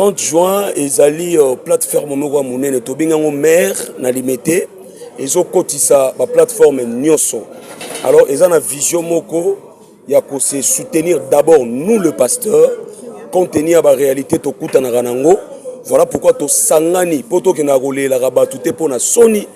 30 juin, ezali plateforme moko monene to bingango maire na limité ezo kotisa ba plateforme nyonso. Alors eza na vision moko ya ko se soutenir d'abord nous le pasteur compte tenu ya ba réalité to kuta na ranango. Voilà pourquoi to sangani poto ke na rolela rabatu te pona soni.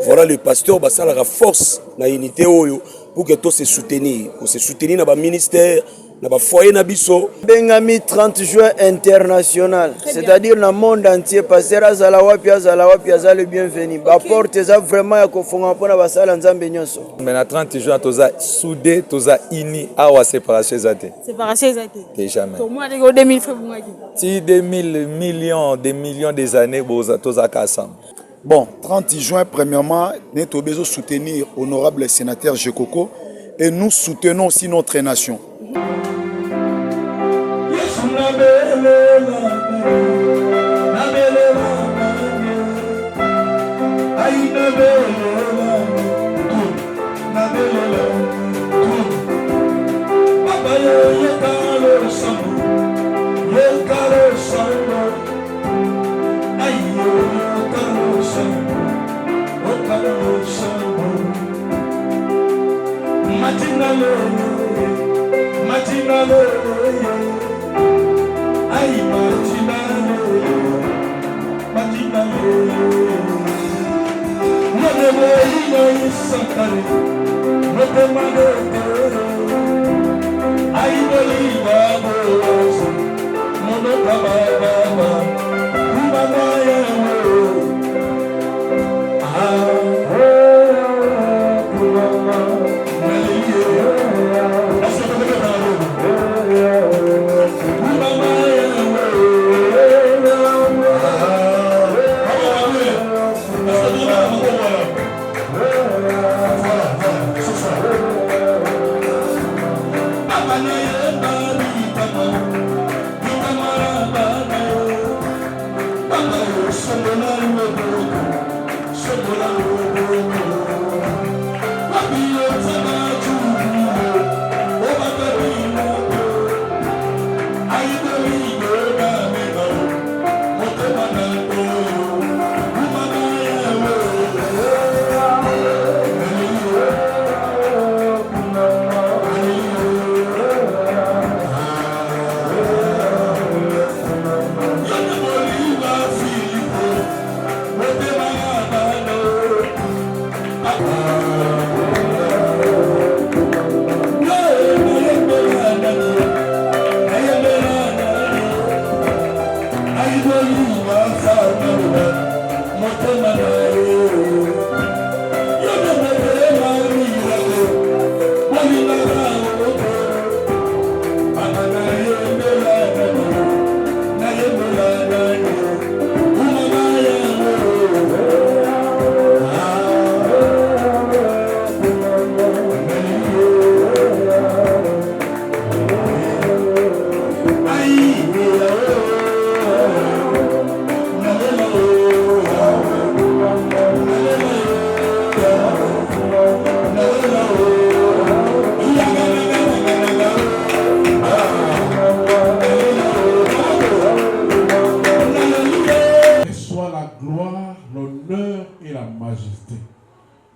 Voilà le pasteur basala la force na unité oyo pour que to se soutenir, ko se soutenir na ba ministère na ba foyer na biso. Bengami 30 juin international, c'est-à-dire dans le monde entier, pasteur azalawapi azale bienvenu. Ba porte za vraiment ya kofonga pona basala nzambe nyonso. Mais na 30 juin toza soudé, toza uni awa séparation ezate. Séparation ezate. Jamais. Pour moi de 2000 francs bungaki. Si 2000 millions, des millions des années boza toza ensemble. Bon, 30 juin, premièrement, nous devons soutenir honorable sénateur Jekoko et nous soutenons aussi notre nation.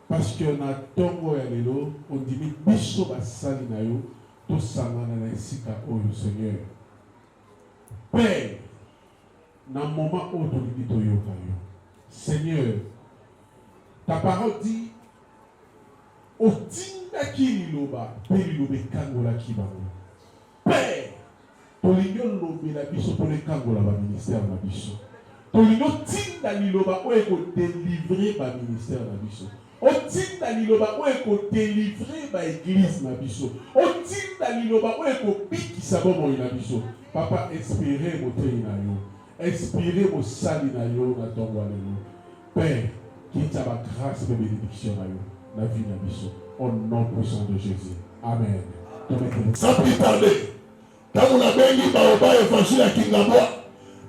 Parce que na tongo ya lelo on dit biso basali na yo to sangana na esika oyo Seigneur. Père, na moment où tu dis to yoka yo. Seigneur, ta parole dit otinda ki liloba pe lilobe kangola ki bango. Père, tolinyo lobe la biso pour le kangola ba ministère na biso. Tolinyo tinda liloba o eko délivrer ba ministère na biso. Otinda liloba o eko délivrer ba église na biso. Otinda liloba o eko bikisa bomo na biso. Papa, inspirez mo te na yo. Inspirez mo sali na yo na tongo lelo. Père, qui t'a la grâce et bénédiction na yo na vie na biso. Au nom puissant de Jésus. Amen. Sans plus tarder, quand on a béni Baoba évangile à Kingabwa,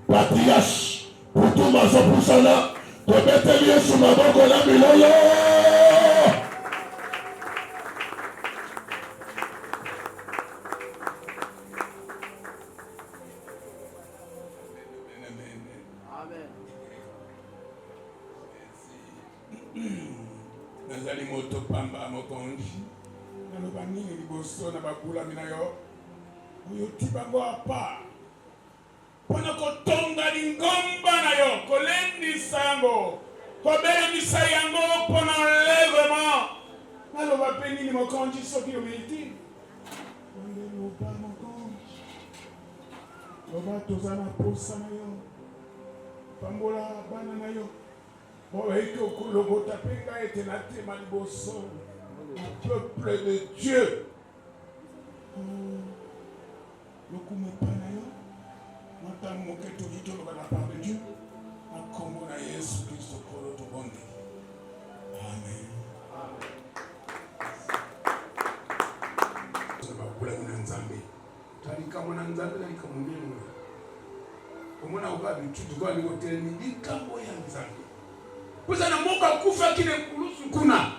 patriarche, pour tout ma son pour ça là, tu mettez lié sur ma banque on a mis là. Amen. Nazali moto pamba mokonzi. Naloba nini liboso na babulami na yo. Oyo tibango apa. Pona kotonga lingomba na yo. Kolendisa yango. Kobelengisa yango pona enlèvement. Naloba pe nini mokonzi soki omiliti. Loba mokonzi. Loba toza na posa na yo. Pambola bana na yo. Eke okologota pe ngai ete natema liboso. Le peuple de Dieu. Lokumu epai na yo. Ntango moke toki toloba na part de Dieu. Na kombo na Yesu Kristo kolo tobongi. Amen. Bakula na Nzambe. Talika mwana Nzambe talika mungu. Komona ukabitu kwa ni hotel ni likambo ya Nzambe. Kuza na moka kufa kile kulusu kuna.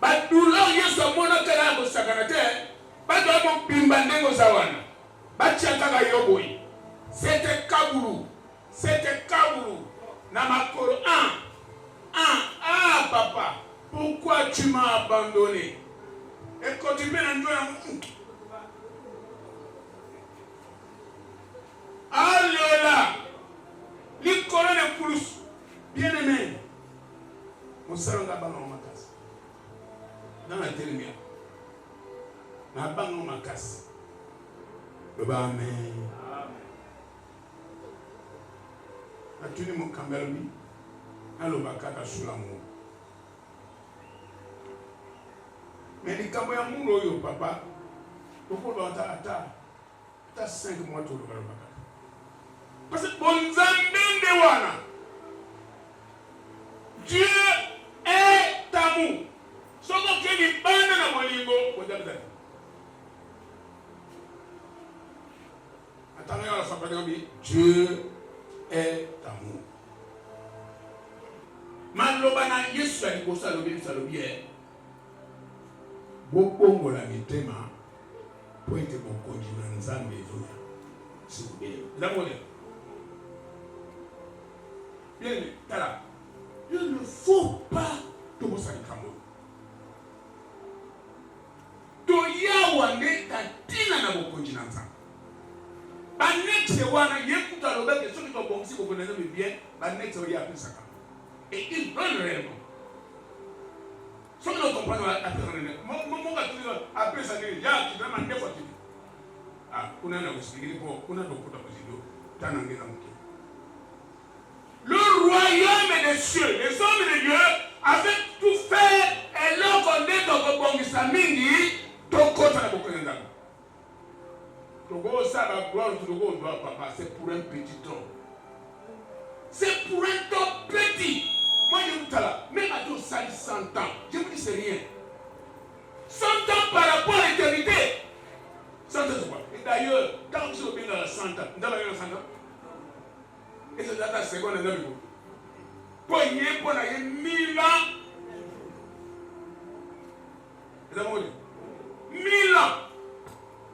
Badula Yesu amona kala bosakana te. Bado amo pimba ndengo za wana. Bachaka yoboi. C'était kaburu. Na makoro 1. Ah papa, pourquoi tu m'as abandonné? Et quand tu viens dans Alléluia. L'icône de plus. Bien-aimé. Mon salon n'a pas ma casse. Dans la télévision. N'a pas ma casse. Amen. Atuni mon camelbi. Allo bakata sulamu. Mais les caméras moulo yo papa. Pourquoi t'as 5 mois tout le bakata. Parce que bon zambende wana. Dieu est amour. Soko keni bana na molingo kodabza. Attendez la sapane bi Dieu est amour. Maloba na Yesu alikosa lobi salobie. Bobongo la mitema pointe bokonji na Nzambe ezoya. Sikubele. Zamole. Bien, tala. Il ne faut pas tout ça kamo. To yawane katina na bokonji na Nzambe. Ba nexe wana yekuta lobeke soki to bongisi ko connaître bien, ba nexe ya pisa kamo. Et il donne réellement. Soki no comprendre la personne. Mon gars tu après ça il y a qui vraiment des fois tu. Ah, kuna na kusikili ko kuna dokuta kuzido tana ngena mke. Le royaume des cieux, les hommes de Dieu avaient tout fait et là qu'on est dans le bon mingi, ton côté na bokona ndako. Togo ça la gloire de Togo doit papa, c'est pour un petit homme. C'est pour un homme petit. Moi je vous dis là, même à tous 100 ans, je vous dis c'est rien. 100 ans par rapport à l'éternité. 100 ans c'est quoi? Et d'ailleurs, quand vous êtes dans la 100 ans, vous avez 100 ans. Et c'est la seconde de l'homme. Pour y aller, pour y 1000 ans. Vous avez dit 1000 ans.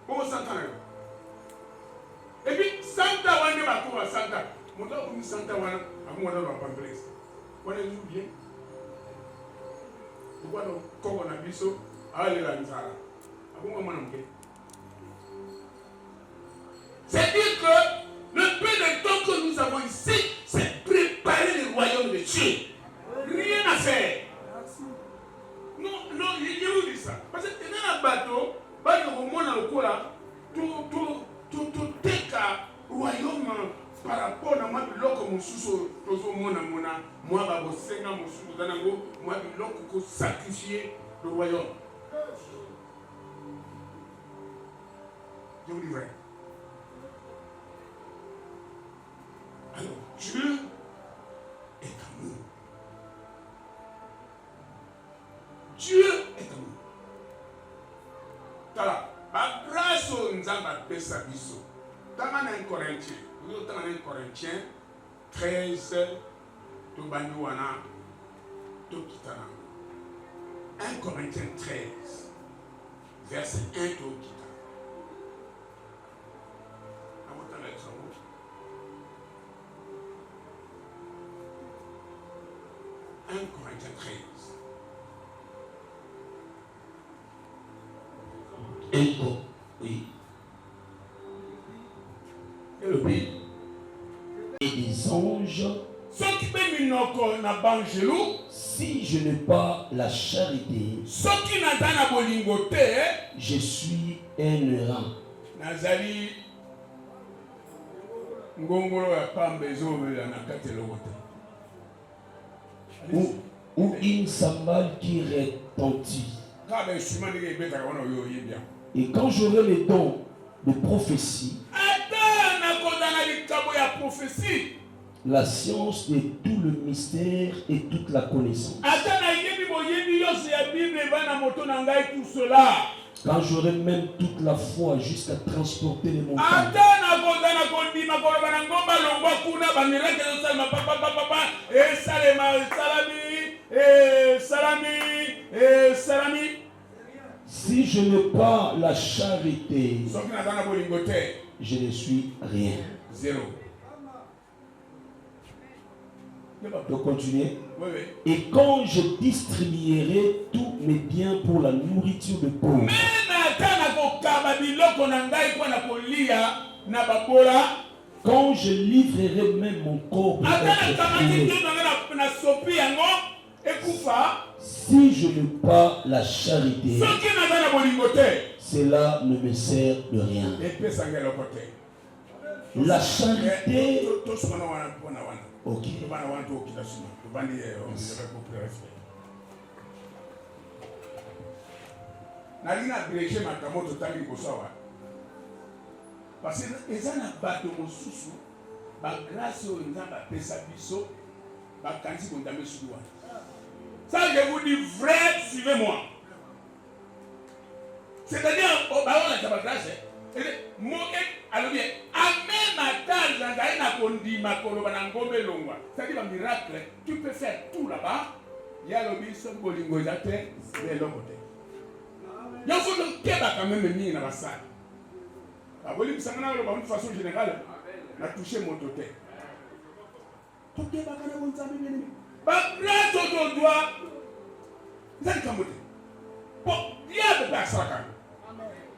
Pour 100 ans. Et puis, 100 ans, on est partout à 100 ans. Mon temps, pour 100 ans, on est dans complexe. On est bien. Pourquoi donc, quand on a vu ça, allez la misère. C'est-à-dire que le peu de temps que nous avons ici, c'est préparer le royaume de Dieu. Rien à faire. Non, je vous dis ça. Parce que dans un bateau, tout royaume par rapport à moi, comme moi, sacrifier le royaume. Je vous dis vrai. Alors, Dieu est amour. Dieu est amour. Voilà. La grâce aux Nzamba Pesa Biso. Dans un Corinthien, vous êtes dans un Corinthien 13, tout Banouana, tout Kitana. 1 Corinthiens 13, verset 1 tout Kitana. 1 Corinthiens 13. Oui. Et le pays. Et des anges, Ce qui peut minoko na bangelou, si je n'ai pas la charité, ce qui n'a pas na bolingote, je suis un errant. nazali ngongolo ya pamba ezobela na kati eloko te. Ou une cymbale qui retentit. Kaba instrument ndenge ebetaka wana oyo oyebi yango. Et quand j'aurai le don de prophétie, ata nakoza na likabo ya prophétie, la science de tout le mystère et toute la connaissance. ata nayebi boyebi nyonso ya bible eva na moto na ngai tout cela, Quand j'aurai même toute la foi jusqu'à transporter les montagnes. ata nakoza na kondima koloba na ngomba longwa kuna bamiracle ezosalema papapapapa salami. Si je n'ai pas la charité, Soki naza na bolingo te, je ne suis rien. zéro. De continuer. Oui, oui. Et quand je distribuerai tous mes biens pour la nourriture de pauvres, Même ata nakokaba biloko na ngai mpo na kolia na babola, quand je livrerai même mon corps pour ata être nakamati foulé, nzoto na ngai na sopi yango ekufa, si je n'ai pas la charité, soki naza na bolingo te, cela ne me sert de rien. epesa ngai eloko te. La charité, tosomana wana mpona wana ok. tobana wana tookita nsima tobandi respect. nalingi na agrege makambo totangi liboso awa parce que eza na bato mosusu bagrâce oyo nzambe apesa biso bakanisi kondambe sudi wana. Ça je vous dis vrai, suivez-moi. C'est-à-dire baolaka bagrâce alors bien amen matal zangai na kondima koloba na ngombe longwa. C'est-à-dire un miracle, tu peux faire tout là-bas. Il y a le biso bolingo zate et l'autre côté. Il y a faut que quand même mis dans la salle. La bolingo sangana de façon générale na touché mon toté. Toté bakana bonzambe bien. Ba grâce au doigt. Zali kamote. Bon, diable pa saka.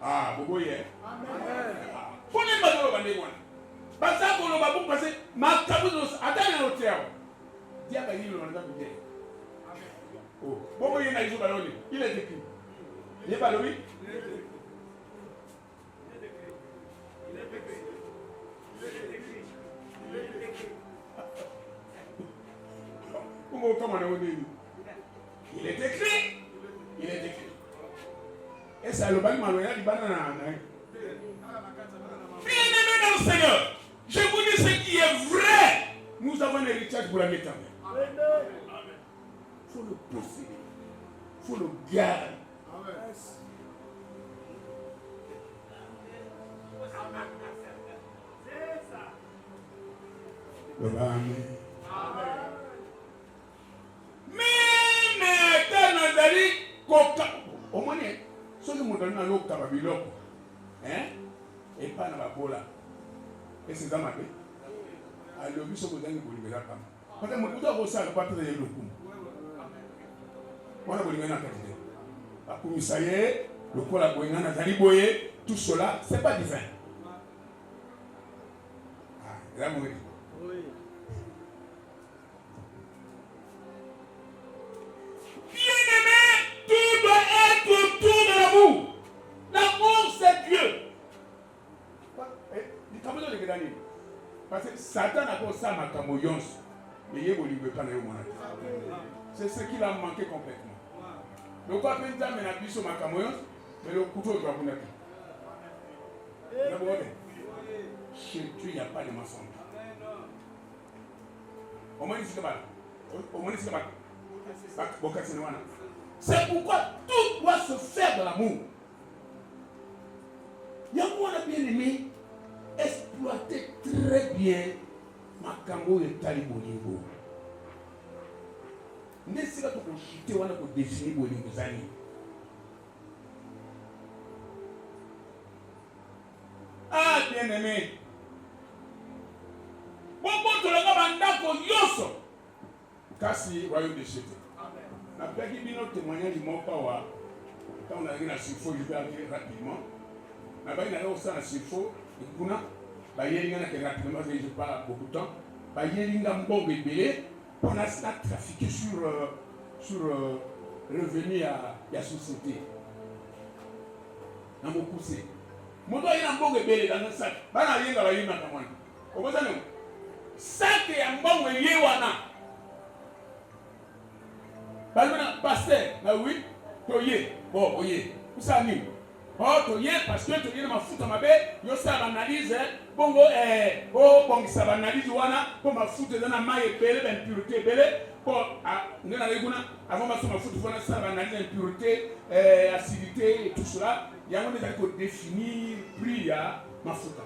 Ah, boboye. Amen. Pone madolo bande wana. Basa ko lo babu parce makabuzo atana no teo. Diable yilo na ndabide. Oh, boboye na izo baloni. Il est écrit. Il est baloni. Il est écrit. Il est écrit. Et ça le bail maloya du banana. Bien-aimé dans le Seigneur, je vous dis ce qui est vrai. Nous avons un héritage pour la l'éternel. Il faut le posséder. Il faut le garder. Amen. Au moins, ce que nous donnons à l'eau, et pas dans la bola. Et c'est dans ma paix. Alors, nous sommes dans le boulot. Quand on me dit que ça ne va pas être le coup. On a voulu maintenant qualité. La commissaire, le coup la boyna, Nathalie Boye, tout cela, ce n'est pas divin. Ah, là, mon bien-aimé, tout doit être autour de l'amour. L'amour, c'est Dieu. Parce que Satan a fait ça, ma camoyons. Mais il ne veut pas le voir. C'est ce qu'il a manqué complètement. Donc, quand on a mis la sur ma camoyons, mais le couteau doit vous naître. Chez Dieu, il n'y a pas de mensonge. Au moins, c'est pas. Au moins, c'est pas. C'est pourquoi tout doit se faire de l'amour. Il y a moi bien aimé exploiter très bien ma cambo et talibolingo. N'est-ce pas pour chuter ou pour définir bolingo zani? Ah bien aimé. Bon tu le gars bandako yoso. kasi royaume de chete. Na peki bino témoignage moko wa quand on a eu la sifo, je vais arriver rapidement. Na ba ina aussi la sifo kuna ba yelinga na rapidement parce que je pas beaucoup de temps. Ba yelinga mbongo ebele on a trafiqué sur revenu à la société. Na mo poussé. Moto ina mbongo ebele dans ça. Ba na yenga ba yima kamwana. Okoza no. Sac ya mbongo yewana. Balona pasteur na oui toye bon oye usani oh toye parce que toye na mafuta mabe yo sa analyse bongo oh bongisa analyse wana po mafuta na maye bele ben pureté bele po ngena leguna avant ma mafuta wana sa analyse impureté acidité et tout cela yango ne ko définir prix ya mafuta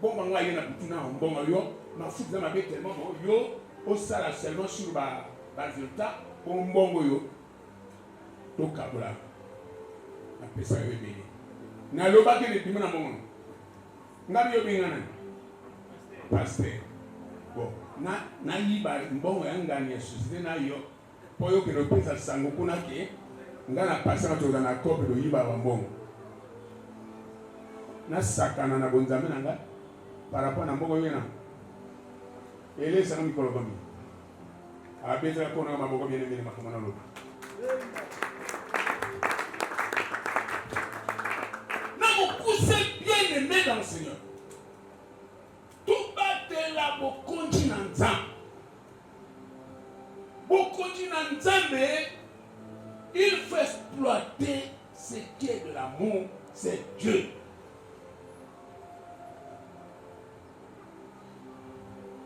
bon bangwa yena bituna mbongo yo mafuta mabe tellement bon yo au sala seulement sur ba résultat mbongo yo to kabula na pesa yo ebele na loba ke le bima na mbongo ngabi yo bingana pasteur bon na yiba mbongo ya ngani ya société na yo po yo ke no pesa sango kuna ke ngana passer to na kope do yiba ba mbongo na sakana na bonzambe nanga par rapport na mbongo yo na ele sa mikolo komi a besoin qu'on a beaucoup bien aimé ma commande l'autre. Non, vous êtes bien aimé dans le Seigneur. Tout battre là, vous continuez en temps. Vous continuez en temps, mais il faut exploiter ce qui est de l'amour, c'est Dieu.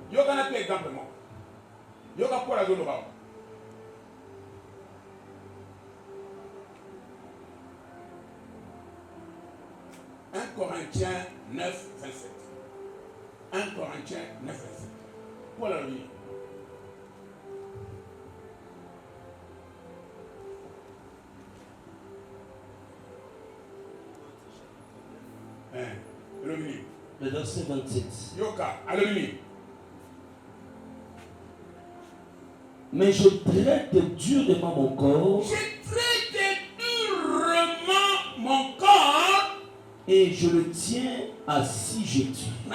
Il y a un exemple. Yoga pour la zone 1 Corinthiens 9, 27. 1 Corinthiens 9, 27. Pour la vie. Le verset 27. Yoga, aluminium. Mais je traite durement mon corps. Je traite durement mon corps. Et je le tiens assujetti. De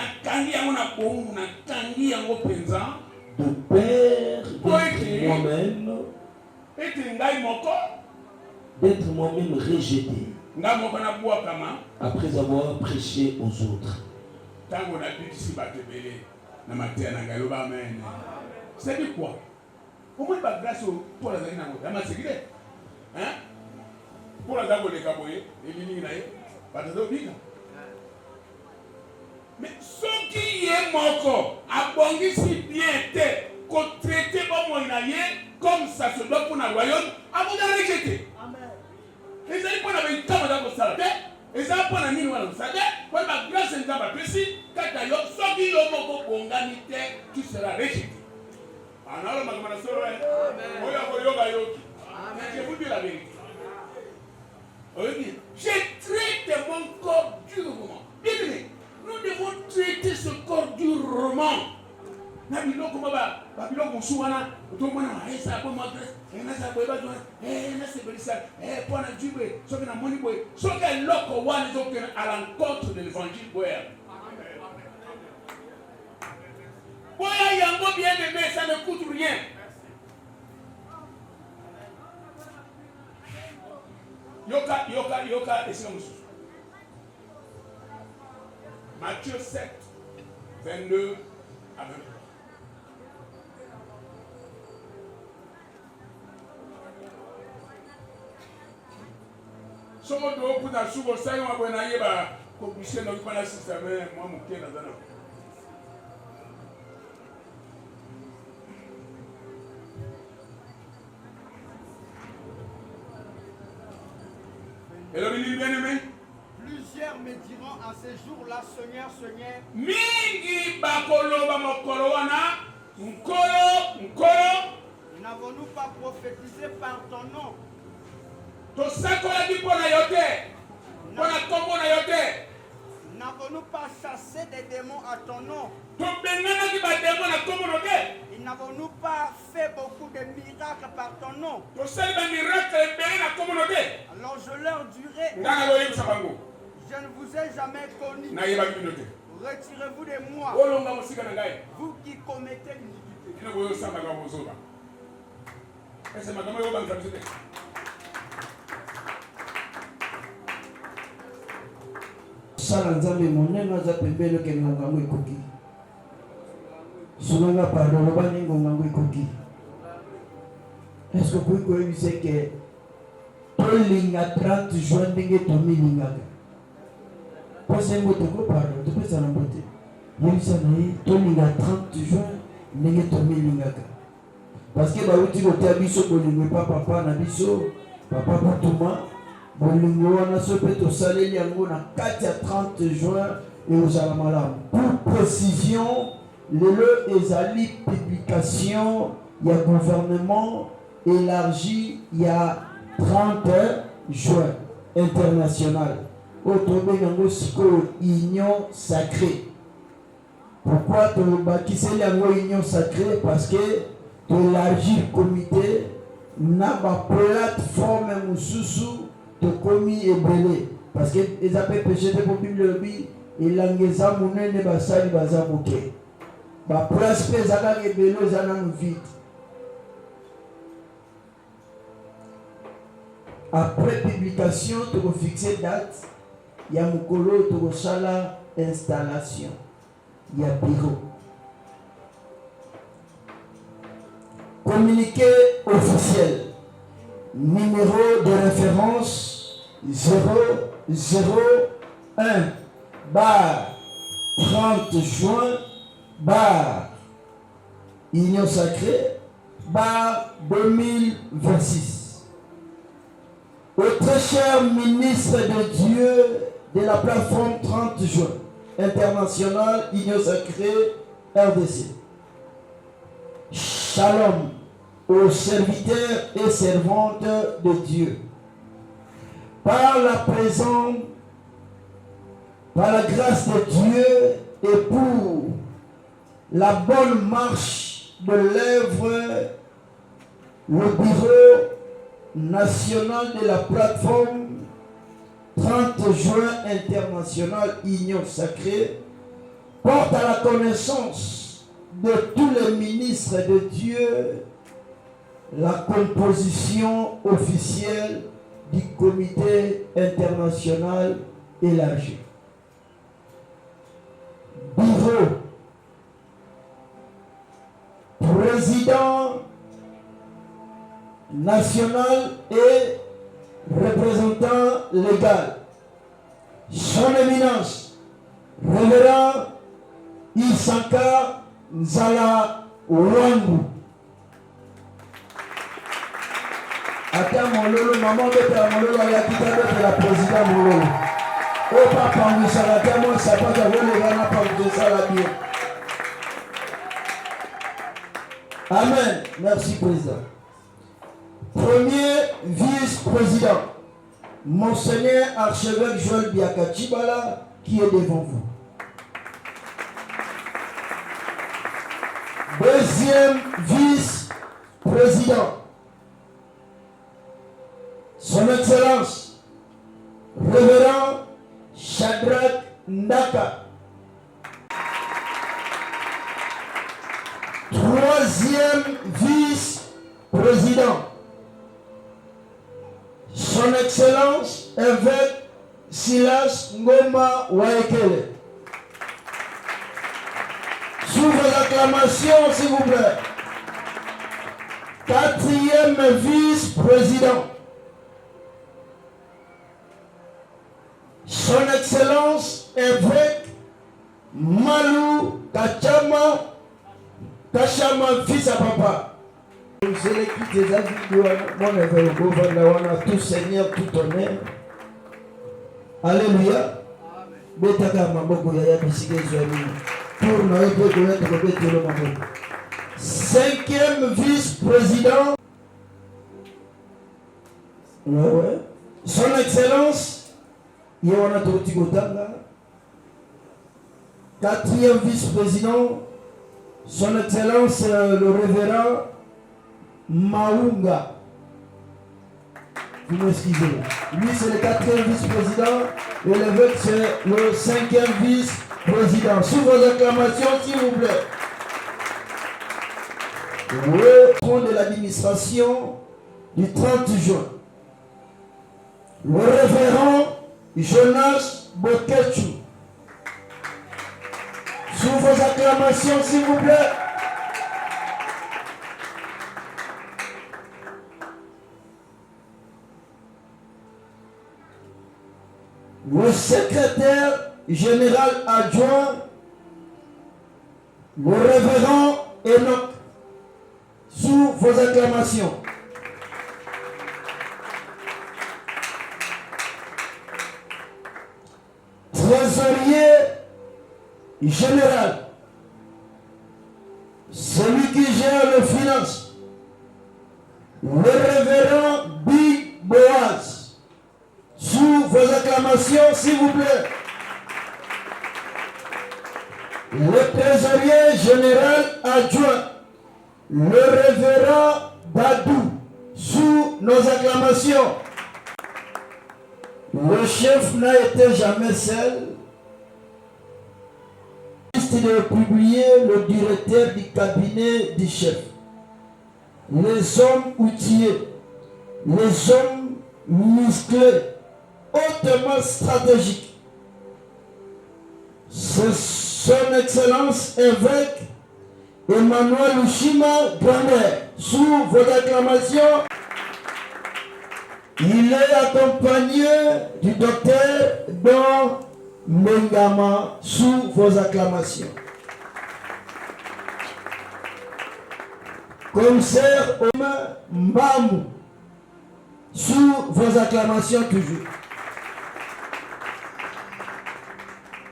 peur d'être moi-même. D'être moi-même rejeté. Après avoir prêché aux autres. C'est dit quoi? Comment il va grâce pour la zone à la sécurité? Hein? Pour la zone de Kaboye, et l'île pas de l'oblige. Mais ce qui est mon corps, a bongi si bien été, qu'on traité comme on a comme ça se doit pour un royaume, à vous de rejeter. Amen. Et ça, il faut avoir une caméra pour ça. Et ça, pour un mille ou un salaire, pour la grâce de la précis, quand d'ailleurs, ce qui est mon corps, on gagne, tu seras rejeté. Je vous dis la vérité. Je traite mon corps durement. Bien aimé, nous devons traiter ce corps durement. À l'encontre de l'évangile. Yango bien aimé, ça ne coûte rien. Yoka, et c'est comme ça. Matthieu 7, 22 à 23. Somo do puta sugo sai ma bona yeba ko bise no kwa na système moi mo ke na zana. Plusieurs me diront à ce jour-là, Seigneur, Seigneur. Mingi bakoloba mokolo wana, nkolo. N'avons-nous pas prophétisé par ton nom? To sakola di pona yote. Pona kombo na yote. N'avons-nous pas chassé des démons à ton nom? To bengana di ba démon na kombo note. N'avons-nous pas fait beaucoup de nom. To sali ba miracle ebele na communauté. Alors je leur dirai, Ndanga lo yebisa bango. je ne vous ai jamais connu. Na yeba communauté. Retirez-vous de moi, Olonga musika na ngai. vous qui commettez l'iniquité. Ina boyo samba ga bozoba. Ese magama yo banga bisete. Sala nzambe monene aza pembele ke ngongango ekoki. Sunanga pardon lobani ngongango ekoki. Est-ce que vous pouvez que tolinga 30 juin ndenge tomilingaka? Pose mbote ko pardon, topesa na mbote. Yebisa na ye tolinga 30 juin ndenge tomilingaka. Parce que bauti kotia biso bolingo pa papa na biso, papa Patuma, bolingo wana so pe tosaleli yango na kati ya 30 juin et ozala malamu. Pour précision, lelo ezali publication ya gouvernement élargi il y a 30 juin international. Autour yango siko union sacrée. Pourquoi tu bâtissais yango union sacrée? Parce que tu élargis le comité na ba plateforme mususu de commis et belé. Parce que les appels péchés de pour Bible et l'angeza munene basali bazamuke. Ba place pe zaka ke belo zana vite. Après publication, tu vas fixer date. Il y a Mukolo, tu vas la installation. Il y a bureau. Communiqué officiel. Numéro de référence 001 bar 30 juin bar Union sacrée bar 2026. Au très cher ministre de Dieu de la plateforme 30 juin international Union sacrée RDC. Shalom aux serviteurs et servantes de Dieu. Par la présence, par la grâce de Dieu et pour la bonne marche de l'œuvre, le bureau national de la plateforme 30 juin international Union sacrée porte à la connaissance de tous les ministres de Dieu la composition officielle du comité international élargi. Bureau, président national et représentant légal, son éminence, révérend Isaka Nzala Wangu. Ata Mololo, maman de la Mololo, il y a qui de la présidente Mololo. Oh papa, nous sommes tellement sympas que vous ne pas de ça la bien. Amen. Merci président. Premier vice-président, Monseigneur Archevêque Joël Biaka Chibala, qui est devant vous. Deuxième vice-président, Son Excellence, Révérend Shadrach Ndaka. Troisième vice-président, Son Excellence, Évêque Silas Ngoma Waekele. Sous vos acclamations, s'il vous plaît. Quatrième vice-président, Son Excellence, Évêque Malou Kachama fils à papa. C'est l'équipe des avis, mon évêque, tout Seigneur, tout honneur. Alléluia. Cinquième vice-président, Son Excellence, Yohana Totigotanga. Quatrième vice-président, Son Excellence le révérend Maunga Vous m'excusez. Lui, c'est le 4e vice-président et l'évêque, c'est le 5e vice-président. Sous vos acclamations, s'il vous plaît. Le patron de l'administration du 30 juin. Le révérend Jonas Bokechu. Sous vos acclamations, s'il vous plaît. Le secrétaire général adjoint, le révérend Enoch. Sous vos acclamations. Trésorier général, celui qui gère les finances, le révérend Big Boaz. Sous vos acclamations, s'il vous plaît. Le trésorier général adjoint, le révérend Badou. Sous nos acclamations. Le chef n'a été jamais seul. De publier le directeur du cabinet du chef. Les hommes outillés, les hommes musclés, hautement stratégiques. C'est son excellence évêque Emmanuel Ushima Grand-Mère. Sous vos acclamations, il est accompagné du docteur Don Mengama. Sous vos acclamations. Commissaire Omer Mbamou. Sous vos acclamations toujours.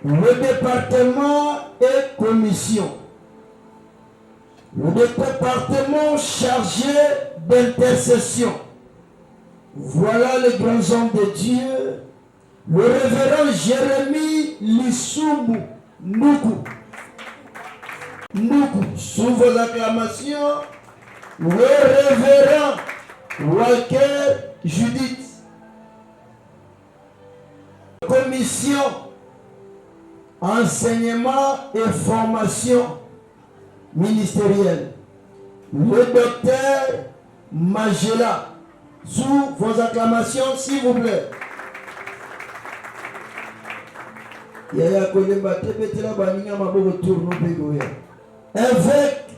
Le département et commission. Le département chargé d'intercession. Voilà les grands hommes de Dieu. Le révérend Jérémie Lissoumbou Noukou. Sous vos acclamations, le révérend Walker Judith. Commission enseignement et formation ministérielle. Le docteur Magela. Sous vos acclamations, s'il vous plaît. Évêque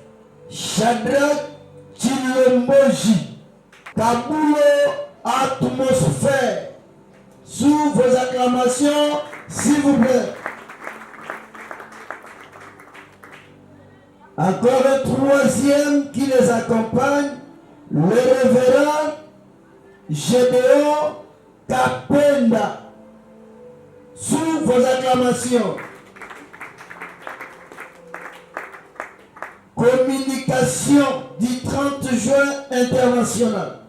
Shadrach Chilemboji Kabulo Atmosphère. Sous vos acclamations, s'il vous plaît. Encore un troisième qui les accompagne, le révérend Gédéon Kapenda. Sous vos acclamations. Communication du 30 juin international.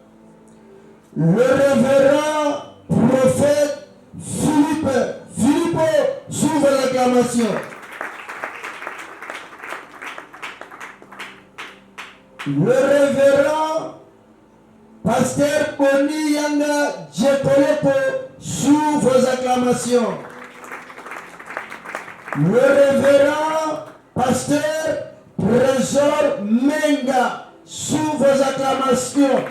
Le révérend prophète Philippe, sous vos acclamations. Le révérend pasteur Boni Yanga Djekoleko, sous vos acclamations. Le révérend pasteur Trésor Menga, sous vos acclamations.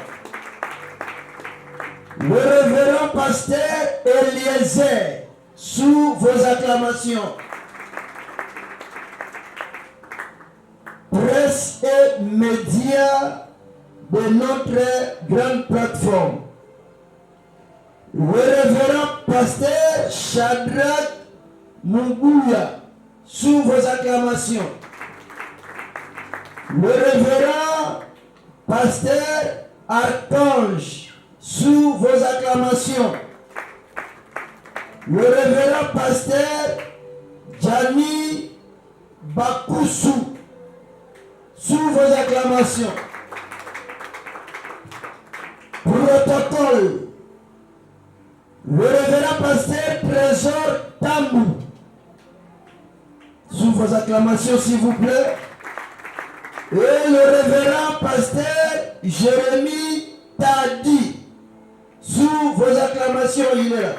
Le révérend pasteur Eliezer, sous vos acclamations. Presse et médias de notre grande plateforme. Le révérend pasteur Shadrach Munguya, sous vos acclamations. Le révérend pasteur Archange, sous vos acclamations. Le révérend pasteur Jani Bakusu, sous vos acclamations. Protocole. Le révérend pasteur Trésor Tambou, sous vos acclamations s'il vous plaît. Et le révérend pasteur Jérémie Tadi, sous acclamations, il est là.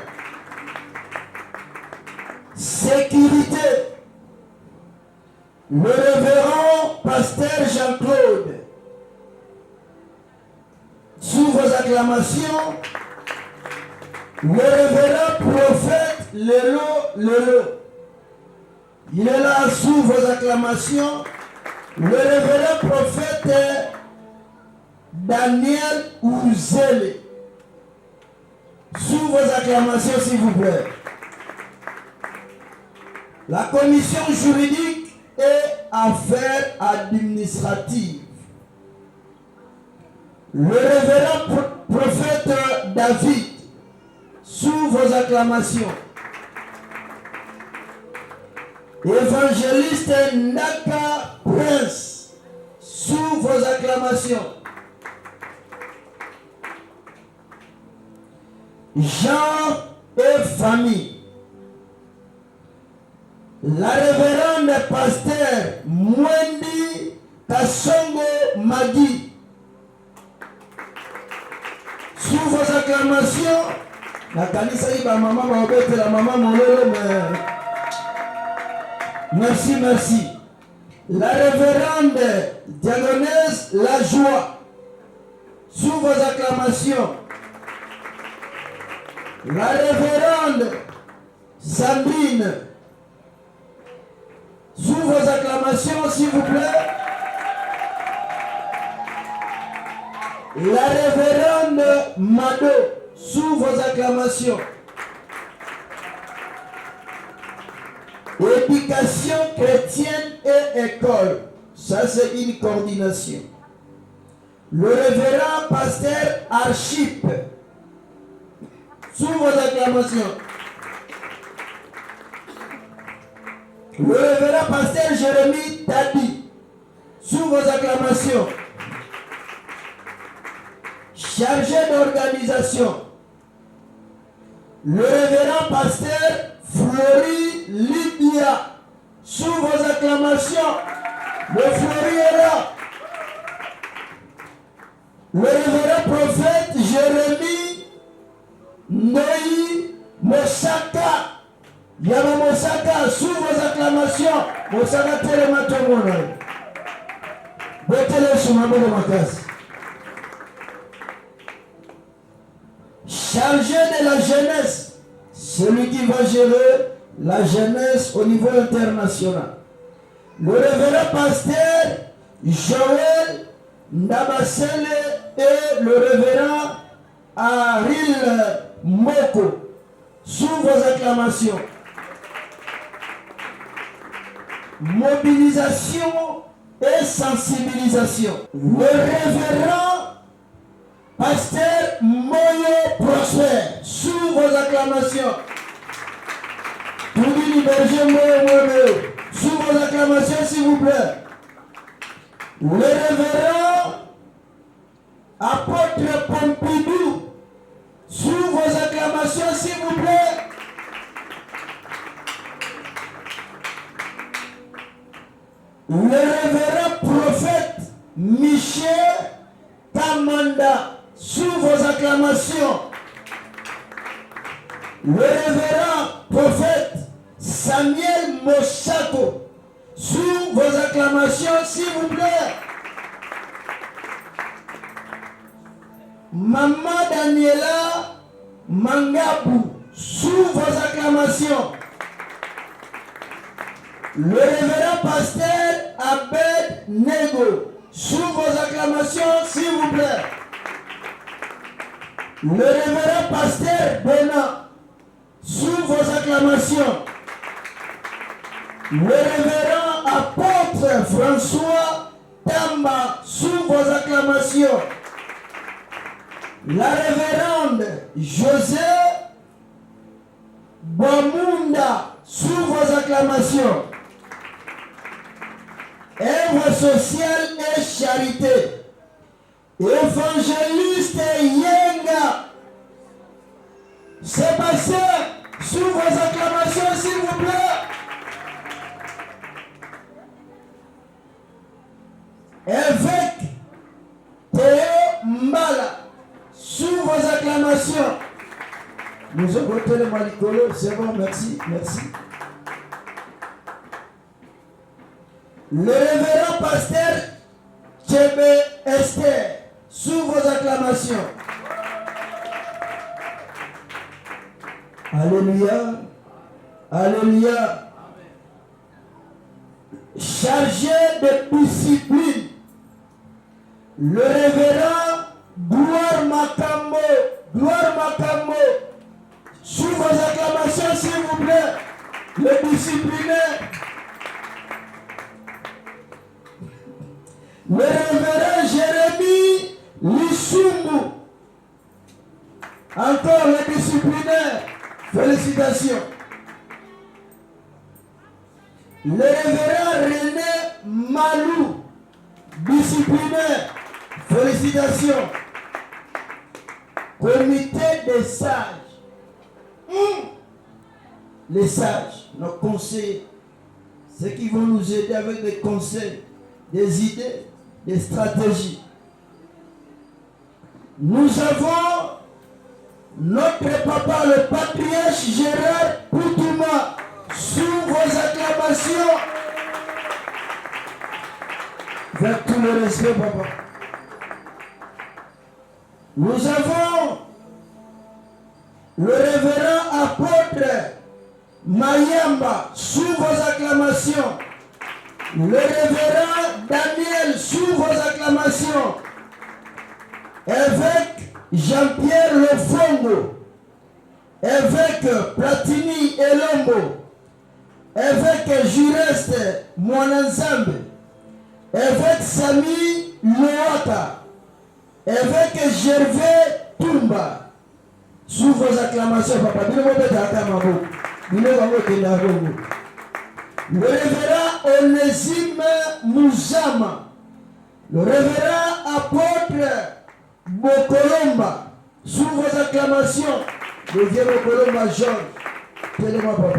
Sécurité. Le révérend pasteur Jean-Claude. Sous vos acclamations, le révérend prophète Lelo. Il est là sous vos acclamations. Le révérend prophète Daniel Ouzele. Sous vos acclamations, s'il vous plaît. La commission juridique et affaires administratives. Le révérend prophète David. Sous vos acclamations. Évangéliste Ndaka Prince. Sous vos acclamations. Jean et famille. La révérende pasteur Mwendi Kassongo Magui. Sous vos acclamations, la kanisa iba maman Baobete, la maman Mololo, mais merci. La révérende diaconesse La Joie. Sous vos acclamations. La révérende Sandrine. Sous vos acclamations, s'il vous plaît. La révérende Mado. Sous vos acclamations. Éducation chrétienne et école. Ça, c'est une coordination. Le révérend pasteur Archip. Sous vos acclamations. Le révérend pasteur Jérémie Tadi. Sous vos acclamations. Chargé d'organisation. Le révérend pasteur Fleury Lydia. Sous vos acclamations. Le Fleury est là. Le révérend prophète Jérémie Noi Mosaka. Yama Mosaka, sous vos acclamations. Mosaka Telematomona. Botele Soumamo de Makas. Chargé de la jeunesse, celui qui va gérer la jeunesse au niveau international. Le révérend pasteur Joël Ndabasele et le révérend Aril Moko. Sous vos acclamations. Mobilisation et sensibilisation. Le révérend pasteur Moyo Prosper. Sous vos acclamations. Touli Berger Moyo. Sous vos acclamations, s'il vous plaît. Le révérend apôtre Pompidou. Sous vos acclamations, s'il vous plaît. Le révérend prophète Michel Kamanda. Sous vos acclamations. Le révérend prophète Samuel Moshako. Sous vos acclamations, s'il vous plaît. Maman Daniela Mangabou. Sous vos acclamations. Le révérend pasteur Abed Nego. Sous vos acclamations, s'il vous plaît. Le révérend pasteur Bena. Sous vos acclamations. Le révérend apôtre François Tamba. Sous vos acclamations. La révérende José Bamunda. Sous vos acclamations. Œuvre sociale et charité. Évangéliste Yenga. Sébastien, sous vos acclamations, s'il vous plaît. Évêque Théo Mbala, sous vos acclamations. Nous avons voté le Malikolo, c'est bon, merci, merci. Le révérend pasteur Tchebe Esther, sous vos acclamations. Alléluia, alléluia. Chargé de discipline, le révérend Gloire Makambo, sous vos acclamations s'il vous plaît, le discipliné, le révérend Jérémie Lissumbu, encore le disciplinaire, félicitations. Le révérend René Malou, disciplinaire, félicitations. Comité des sages. Les sages, nos conseillers, ceux qui vont nous aider avec des conseils, des idées, des stratégies. Nous avons notre papa, le patriarche Gérard Poutouma, sous vos acclamations. Avec tout le respect, papa. Nous avons le révérend apôtre Mayamba, sous vos acclamations. Le révérend Daniel, sous vos acclamations. Évêque Jean-Pierre Lefongo, évêque Platini Elombo, évêque Jureste Mwananzambe, évêque Sami Loaka, évêque Gervais Toumba, sous vos acclamations, papa. Le révérend Onésime Mouzama, le révérend apôtre Bokolomba, sous vos acclamations, le vieux Bokolomba Georges, tenez-moi papa.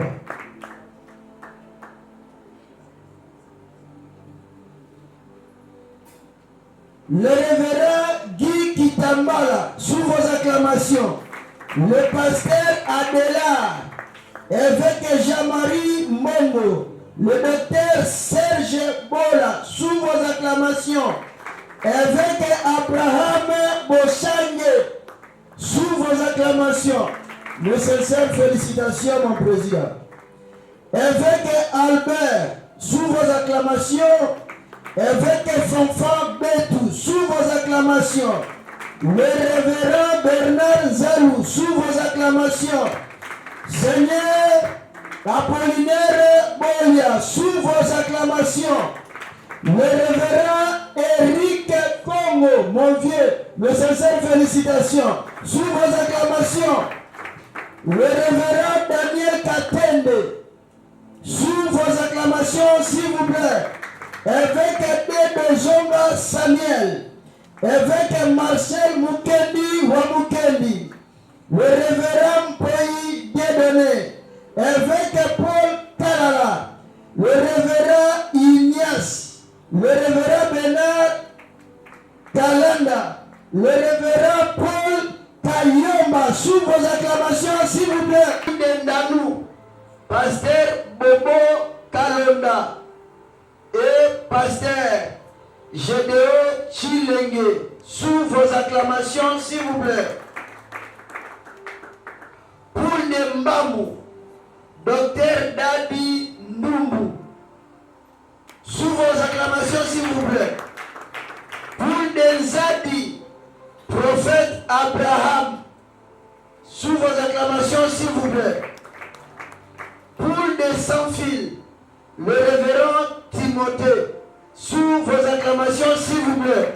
Le révérend Guy Kitambala, sous vos acclamations, le pasteur Adélard, évêque Jean-Marie Mongo, le docteur Serge Bola, sous vos acclamations, évêque Abraham Bossangue, sous vos acclamations, mes sincères félicitations, mon président. Évêque Albert, sous vos acclamations, évêque Fonfon Betou, sous vos acclamations, le révérend Bernard Zalou, sous vos acclamations, Seigneur Apollinaire Bolia, sous vos acclamations, le révérend Eric Congo, mon vieux, mes sincères félicitations, sous vos acclamations, le révérend Daniel Katende, sous vos acclamations, s'il vous plaît, évêque de Zonga Samuel, évêque Marcel Mukendi Wamukendi, le révérend Poyi Dieudonné, évêque Paul Kalala, le révérend Ignace, le révérend Bernard Kalanda, le révérend Paul Kayomba, sous vos acclamations, s'il vous plaît, Ndanou, pasteur Bobo Kalonda et pasteur Gédéo Chilenge, sous vos acclamations, s'il vous plaît. Pour Nembamou, docteur Dadi Ndumbu, sous vos acclamations, s'il vous plaît. Pour Denzadi, prophète Abraham, sous vos acclamations, s'il vous plaît. Pour des sans-fil, le révérend Timothée, sous vos acclamations, s'il vous plaît.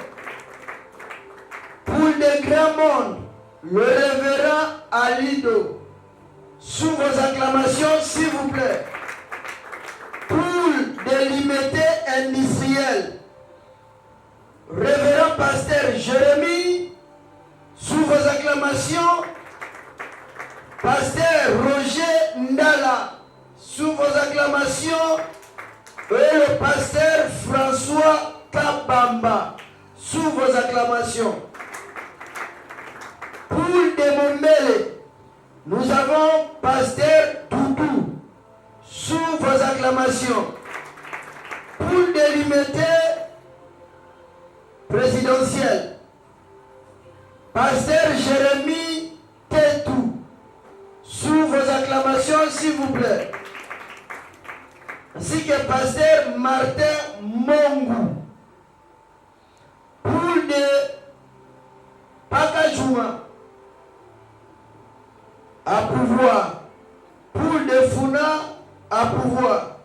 Pour les grands mondes, le révérend Alido, sous vos acclamations, s'il vous plaît. Pour des limités industriels, révérend pasteur Jérémie, sous vos acclamations. Pasteur Roger Ndala, sous vos acclamations. Et le pasteur François Kabamba, sous vos acclamations. Pour Demombele, Nous avons Pasteur Doudou, sous vos acclamations, pour délimiter présidentielle. Pasteur Jérémy Tétou, sous vos acclamations, s'il vous plaît. Ainsi que Pasteur Martin Mongou, pour de Pakajouma, à pouvoir, pour de Funa, à pouvoir.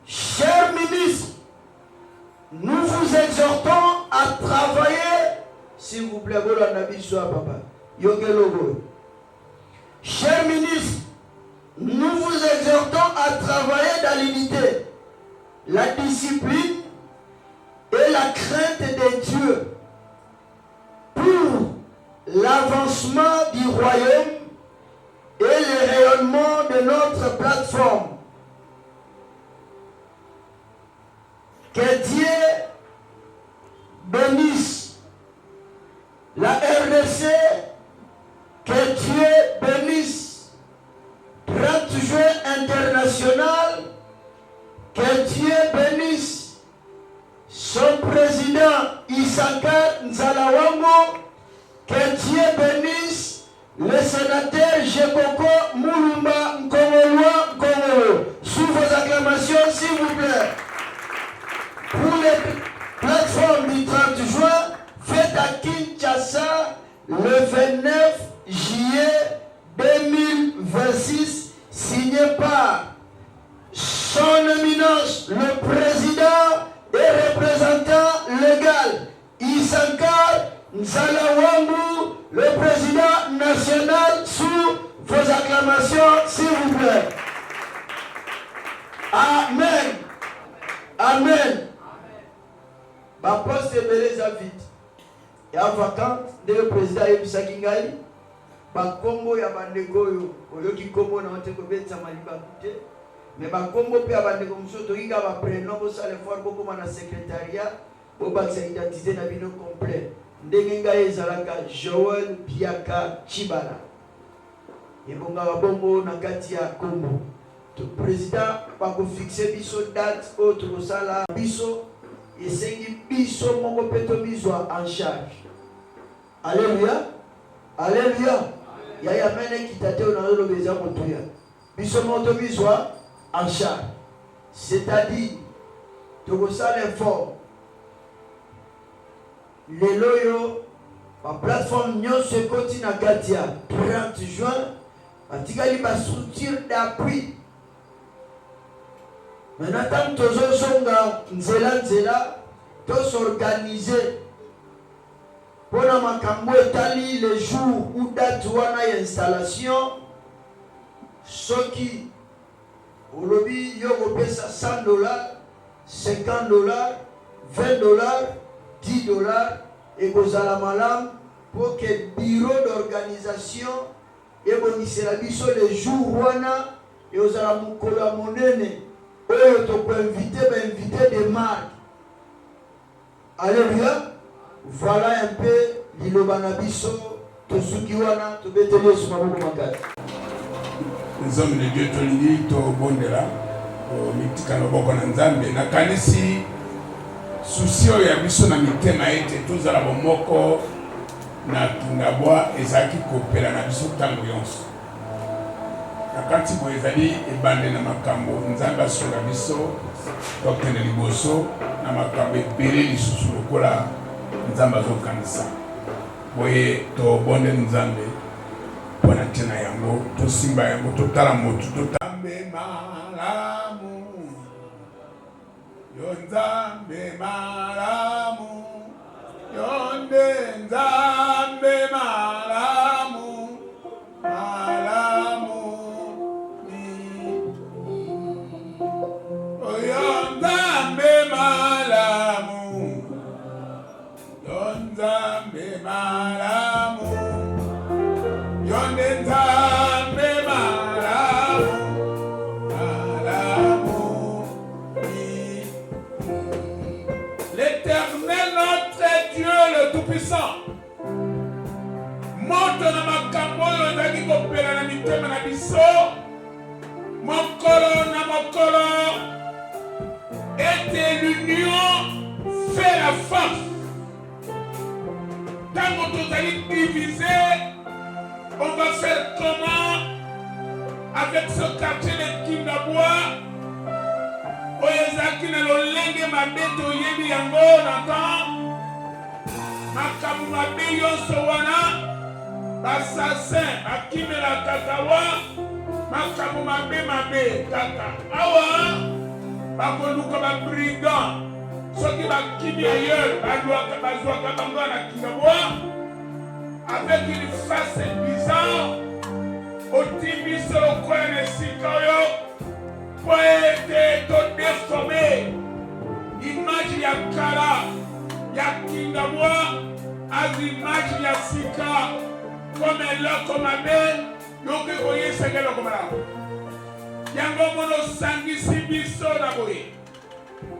Chers ministres, nous vous exhortons à travailler, s'il vous plaît, papa. Chers ministres, nous vous exhortons à travailler dans l'unité, la discipline et la crainte de Dieu pour l'avancement du royaume et le rayonnement de notre plateforme. Que Dieu bénisse la RDC, que Dieu bénisse 30 juin international, que Dieu bénisse son président Isaka Nzalawango, que Dieu bénisse le sénateur Jekoko Moulumba Nkongolwa Nkongolo. Sous vos acclamations, s'il vous plaît. Pour les plateformes du 30 juin, faites à Kinshasa le 29 juillet 2026, signé par son éminence, le président et représentant légal, Isaka Nzalawangu, le président national, sous vos acclamations, s'il vous plaît. Amen. Amen. Ma poste est beleza vite. Ya vacante le président Yebisaki ngai. Ba kombo ya bandeko yo oyoki kombo na oteko betsa maliba kute. Mais ba kombo pe ya bandeko musoto inga ba prénom bo sale fort boko na secrétariat bo ba sa identité na bino complet. Ndenge ngai ezalaka Joel Biaka Chibala. Ebonga ba bombo na kati ya kombo. Le président va fixer biso date autre sala biso et sengi biso moko peto biso en charge. Alléluia. Alléluia. Ya ya mene kitate on a le besoin motoya. Biso moto biso en charge. C'est-à-dire to sala effort. Les loyo la plateforme nyonso ekoti na katia 30 juin atikali ba structure d'appui. Maintenant, tant que nous sommes tous organisés pour la les jours où date une installation, ceux qui au lobby ont payé $100, $50, $20, $10 et que la malam pour que le bureau d'organisation et les jours où et aux alamukolo monene. Oyo to peut inviter des marques. Alléluia. Voilà un peu l'ilobana biso to sukiwana to betele suma boko makati. Les hommes de Dieu tolingi to bondela o mitika no boko na Nzambe na kanisi susio ya biso na mitema ete tozala bomoko na tungabwa ezaki kopela na biso tango yonso. Nakati boezali ebande na makambo Nzambe asola biso tokende liboso na makambo ebele lisusu lokola Nzambe azokanisa boye tobonde Nzambe mpona ntina yango tosimba yango totala motu totambe malamu yo Nzambe malamu yo nde Nzambe malamu malamu yo Nzambe malamu yo Nzambe malamu yo nde Nzambe malamu malamu. L'Éternel notre Dieu le Tout-Puissant monte na makambo yo ezali kopela mitema na biso mokolo na mokolo et l'union fait la force. Tant que nous allons diviser, on va faire comment avec ce quartier de Kindabois? Oyezaki na lolenge mabeto yebi yango natan makamu mabe yonso wana basassin akimela kakawa makamu mabe kaka awa bakoluka babrigand soki bakimi ailleurs bazwaka bango na Kindabois avec une face bizarre otibiso lokola na esika oyo pour être déformé. Image ya kala ya Kindabois à l'image ya sika comme l'autre mabe yoke oye sengelo komala yango mono sangisi biso na boye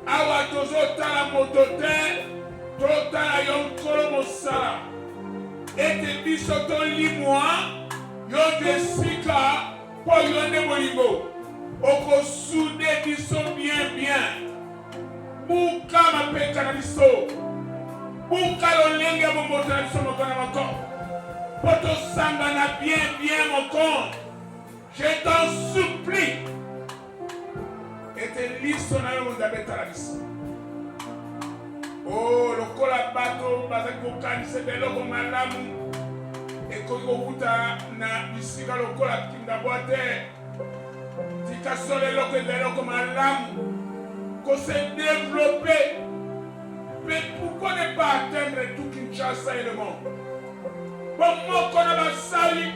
awa tozotala moto te totala yonkolo mosala ete biso tolimwa yo desika po yonde bolingo oko soude biso bien buka mapeka na biso buka lolenge bomboto na biso moko na moko poto sangana bien moko je t'en supplie ete liso na yo nzambe tala biso oh lokola bato bazali kokanisa beloko malamu ekoki kokuta na bisika lokola Kindabois te tika sole loko ezaloko malamu ko se développer. Mais pourquoi ne pas atteindre tout Kinshasa et le monde? Comment qu'on a la salle,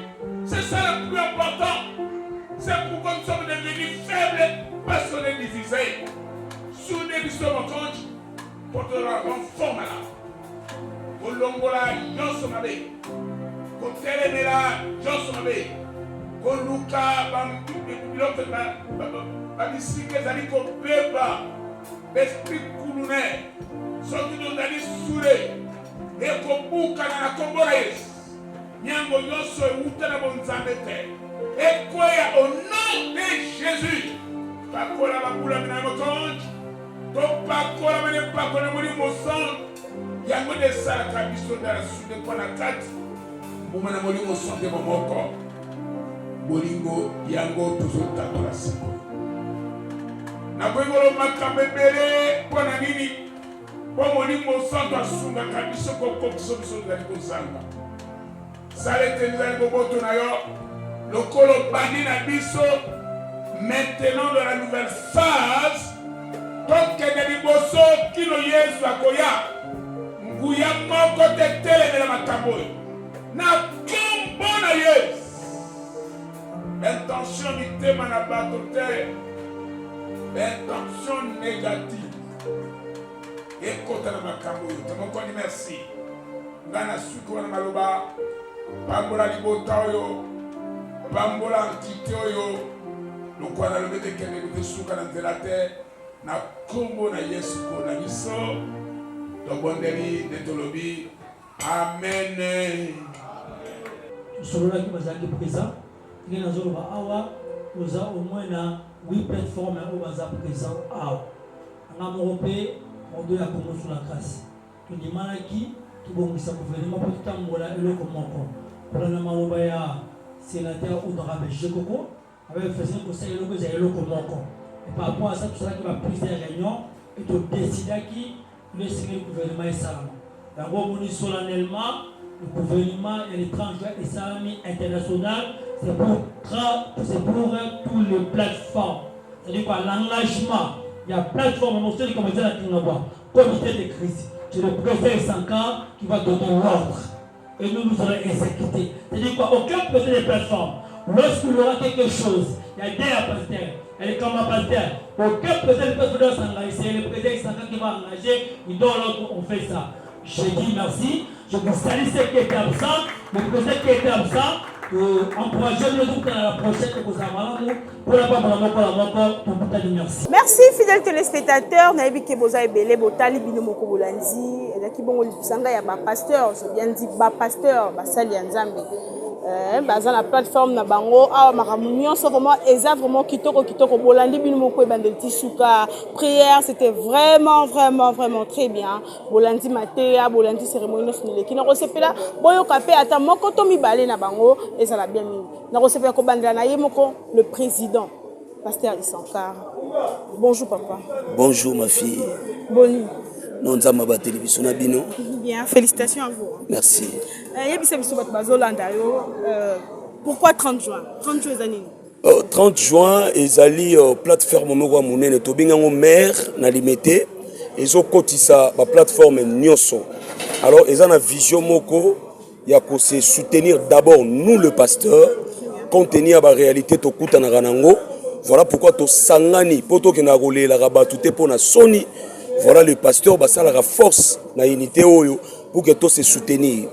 c'est ça le plus important. C'est pourquoi nous sommes devenus faibles parce qu'on est divisés. Soudés, nous sommes en compte pour te la renformer là. Pour l'ongola, j'en suis mabe. Pour téléméla, j'en suis mabe. Pour Luka, bamisike zali ko beba esprit kulune soki tozali sule ekobukana na kombo na Yesu nyango nyonso ewuta na bonzambe te ekweya au nom de Jésus pakola babulami na mokonzi topakola mane pakola moli mosantu yango nde esalaka biso ndala sude mpo na kati mbuma na molimo sonde momoko bolingo yango tozotatola sikoyo nakoyingolo makambo ebele mpo na nini mpo molimo santo asungaka biso kokokisa biso tozali kozanga sala ete ezali boboto na yo lokolo bandi na biso maintenant de la nouvelle phase tokende liboso kino Yesu akoya nguya moko tetelemela makambo oyo na kombo na Yesu intention mitema na bato te intention négative ekota na makambo oyo tomokoni merci nga na suki wana maloba pambola libota oyo pambola entité oyo lokwa nalobi tekende kotesuka na nzela te na kombo na Yesu ko na biso tobondeli nde tolobi amen. tosololaki bazalaki présent ndenge nazoloba awa toza au moins na 8 plateforme oyo baza présent awa anga moko mpe modo ya Congo sur la grâce tondimanaki tobongisa gouvernement mpo totambola eloko moko mpona na maloba ya sénateur honorable Jekoko avec faisant conseil eloko eza eloko moko et par rapport à ça tosalaki baprise ya réunion et todecidaki lesengeli gouvernement esalama yango omoni solennellement le gouvernement et l'étranger esalami international c'est pour toutes les plateformes. C'est-à-dire quoi, l'engagement, il y a plateforme, on sait comment ça là, comité de crise. C'est le président 5 ans qui va donner l'ordre. Et nous allons exécuter. C'est-à-dire quoi, aucun président de plateforme, lorsqu'il y aura quelque chose, il y a des pasteurs, il y a des camarades, aucun président de plateforme doit s'engager. C'est le président 5 ans qui va engager, il donne l'ordre, on fait ça. Je dis merci, je vous salue ceux qui étaient absents, le président qui était absent. Merci fidèles téléspectateurs. Naïbike Boza Ebele Botali Bino Moko Bolandi. Ezaki bongo libusanga ya ba pasteur, je viens dire ba pasteur, ba sali ya Nzambe. baza na plateforme na bango awa makambo nyonso vraiment eza vraiment kitoko bolandi bino moko ebandeli ti suka prière c'était vraiment très bien bolandi mateya bolandi cérémonie nyonso neleki nakosepela boyoka mpe ata moko to mibale na bango ezala bien mingi nakosepela kobandela na ye moko le président Pasteur Isankar. Bonjour papa. Bonjour ma fille. Bonne nuit. Non, nzamba ba télévision na bino. Bien, félicitations à vous. Merci. Pourquoi 30 juin 30 juin ezali 30 juin ezali plateforme moko monene to bingango maire na limité ezo kotisa ba plateforme nyonso. Alors eza na vision moko ya ko se soutenir d'abord nous le pasteur compte tenu ya ba réalité to kutana ranango. Voilà pourquoi to sangani poto ke na rolela rabatu te pona soni. Voilà le pasteur basala la force na unité oyo pour que tout se soutenir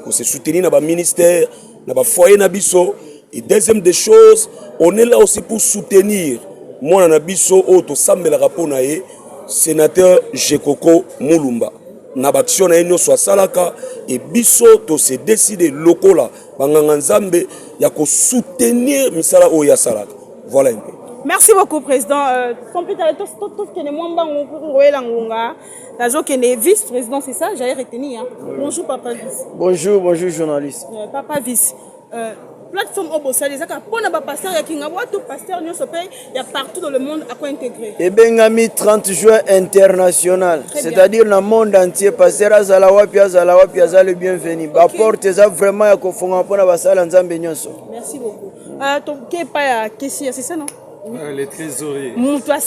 dans le ministère, dans le foyer nabiso. Et deuxième des choses, on est là aussi pour soutenir moi nabiso auto sambe la rapport nae sénateur Jekoko Mulumba. Na action na nyo so salaka et biso to se décider lokola banganga nzambe ya ko soutenir misala oya salaka. Voilà un peu. Merci beaucoup, Président. Vice-président, c'est ça, j'allais retenir. Bonjour, Papa Vice. Bonjour, journaliste. Papa Vice. Plateforme Obosa, les accords pour nos pasteurs, il y a tout pasteur, il y a partout dans le monde à quoi intégrer. Et bien, 30 juin international, c'est-à-dire dans le monde entier, pasteur Azalawapi, le bienvenu. La porte est vraiment à confondre pour la salle en Zambie. Merci beaucoup. Tu pas question, c'est ça, non? Les trésoriers. On va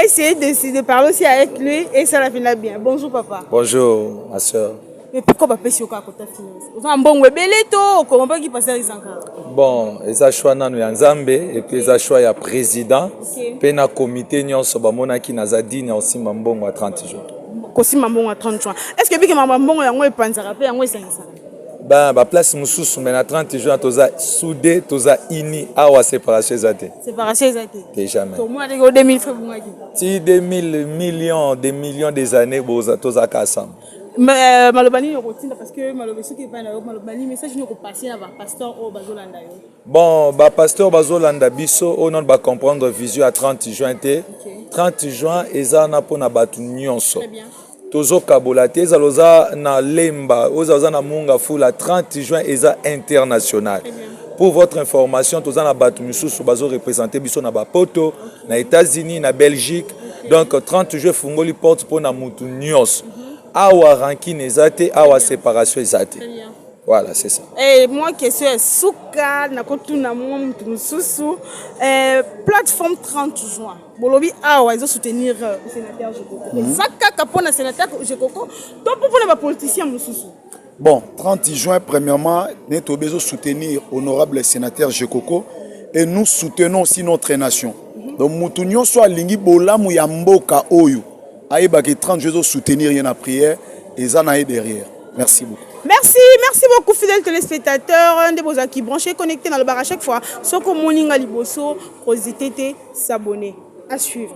essayer de parler aussi avec lui et ça la finira bien. Bonjour papa. Bonjour ma soeur. Mais pourquoi papa si au cas côté finance? Bon beleto comment pas qui passer les encore. Bon, eza choix nanu ya Nzambe et puis eza choix ya président. Pe na comité nyonso ba monaki na zadini aussi mbongo à 30 jours. Kosi mbongo à 30 jours. Est-ce que biki mbongo yango epanzaka pe yango esangisa? Ben, ba place mususu mais na 30 jours toza soudé toza ini awa séparation ezate. Séparation ezate. Déjà mais. Pour moi avec 2000 francs bungaki. Si 2000 millions des années boza toza ka ensemble. Mais malobani yo kotinda parce que malobi soki pa na malobani message ni ko passer na ba pasteur o bazolanda yo. Bon, ba pasteur bazolanda biso o non ba comprendre vision à 30 juin té. 30 juin ezana pona batu nyonso. Très bien. Tozo kabolate zaloza na lemba ozaza na munga fula 30 juin eza international. Pour votre information toza na batu misusu bazo représenter biso na bapoto na États-Unis na Belgique. Donc 30 juin fungoli porte pour na mutu nyos. Awa rankine ezate awa séparation ezate. Voilà, c'est ça. Et moi question est souka na kotuna mo mutu mususu plateforme 30 juin. Bolobi awa ils ont soutenir le sénateur Jekoko. Saka kapona sénateur Jekoko, to pour les politiciens mususu. Bon, 30 juin premièrement, nous devons soutenir honorable sénateur Jekoko et nous soutenons aussi notre nation. Donc mutu nyonso alingi bolamu ya mboka oyo. Aïba que 30 juin soutenir yana prière et zanaï derrière. Merci beaucoup. Merci beaucoup fidèles téléspectateurs, un de vos qui branchés connectés dans le bar à chaque fois. Ce que mon liboso, s'abonner, à suivre.